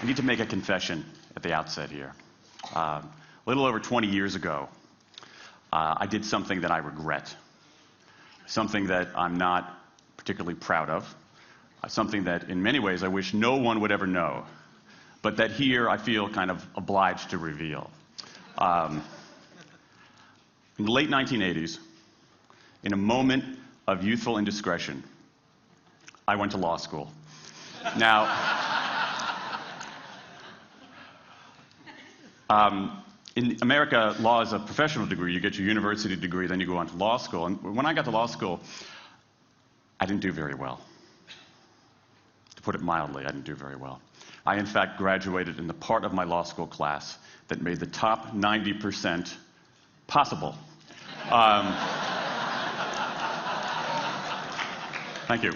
I need to make a confession at the outset here. A little over 20 years ago, I did something that I regret, something that I'm not particularly proud of, something that in many ways I wish no one would ever know, but that here I feel kind of obliged to reveal. In the late 1980s, in a moment of youthful indiscretion, I went to law school. Now, in America, law is a professional degree. You get your university degree, then you go on to law school. And when I got to law school, I didn't do very well. To put it mildly, I didn't do very well. I, in fact, graduated in the part of my law school class that made the top 90% possible. Thank you.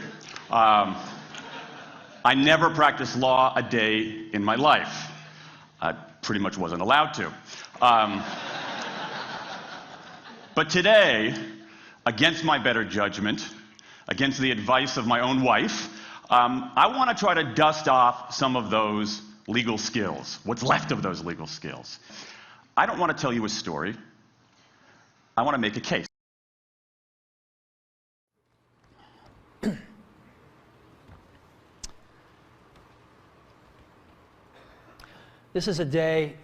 I never practiced law a day in my life. I pretty much wasn't allowed to. But today, against my better judgment, against the advice of my own wife, I want to try to dust off some of those legal skills, what's left of those legal skills. I don't want to tell you a story. I want to make a case. This is a day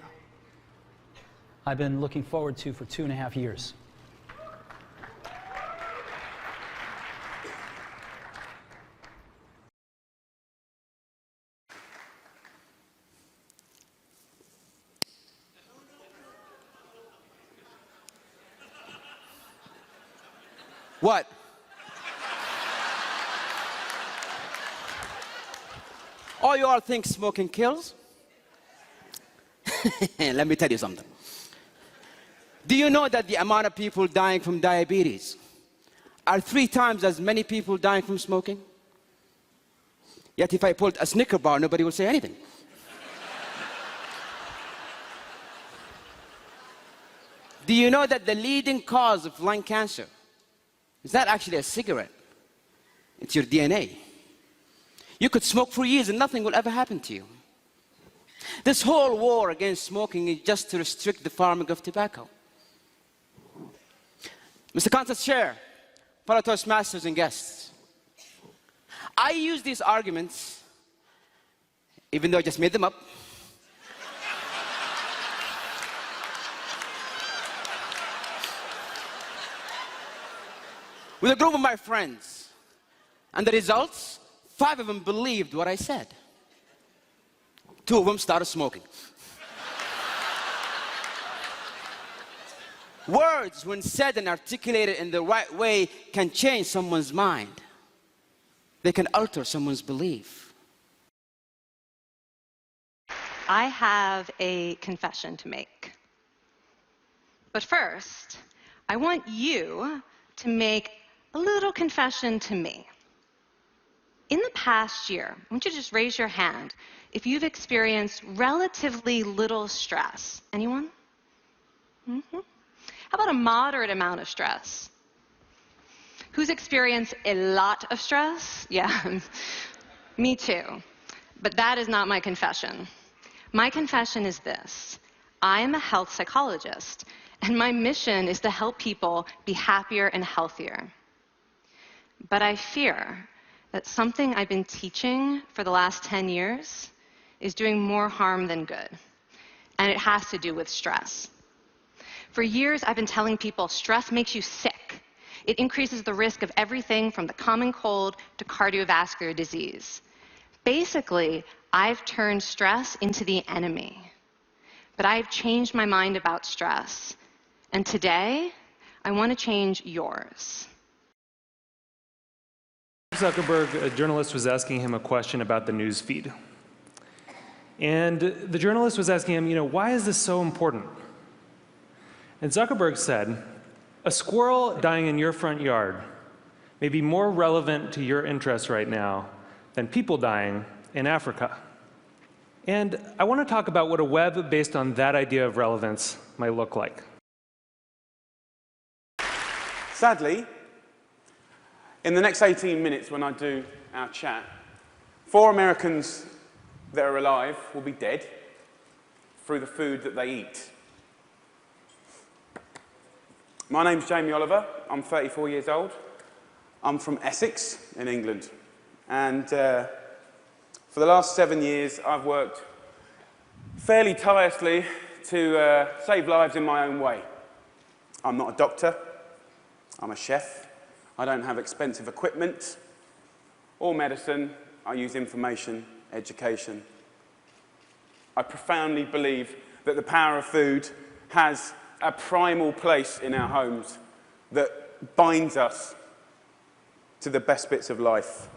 I've been looking forward to for 2.5 years. What? All you all think smoking kills? Let me tell you something. Do you know that the amount of people dying from diabetes are 3 times as many people dying from smoking? Yet if I pulled a Snicker bar, nobody will say anything. Do you know that the leading cause of lung cancer is not actually a cigarette? It's your DNA. You could smoke for years and nothing will ever happen to you. This whole war against smoking is just to restrict the farming of tobacco. Mr. Council Chair, fellow Toastmasters and guests, I use these arguments, even though I just made them up, with a group of my friends. And the results, 5 of them believed what I said. 2 of them started smoking. Words, when said and articulated in the right way, can change someone's mind. They can alter someone's belief. I have a confession to make. But first, I want you to make a little confession to me. In the past year, I want you to just raise your hand if you've experienced relatively little stress. Anyone? Mm-hmm. How about a moderate amount of stress? Who's experienced a lot of stress? Yeah, me too. But that is not my confession. My confession is this. I am a health psychologist, and my mission is to help people be happier and healthier. But I fear that something I've been teaching for the last 10 years is doing more harm than good. And it has to do with stress. For years, I've been telling people stress makes you sick. It increases the risk of everything from the common cold to cardiovascular disease. Basically, I've turned stress into the enemy. But I've changed my mind about stress. And today, I want to change yours. Zuckerberg, a journalist was asking him a question about the news feed. And the journalist was asking him, why is this so important? And Zuckerberg said, a squirrel dying in your front yard may be more relevant to your interests right now than people dying in Africa. And I want to talk about what a web based on that idea of relevance might look like. Sadly, in the next 18 minutes when I do our chat, 4 Americans that are alive will be dead through the food that they eat. My name's Jamie Oliver. I'm 34 years old. I'm from Essex in England. And for the last 7 years, I've worked fairly tirelessly to save lives in my own way. I'm not a doctor. I'm a chef. I don't have expensive equipment or medicine. I use information, education. I profoundly believe that the power of food has a primal place in our homes that binds us to the best bits of life.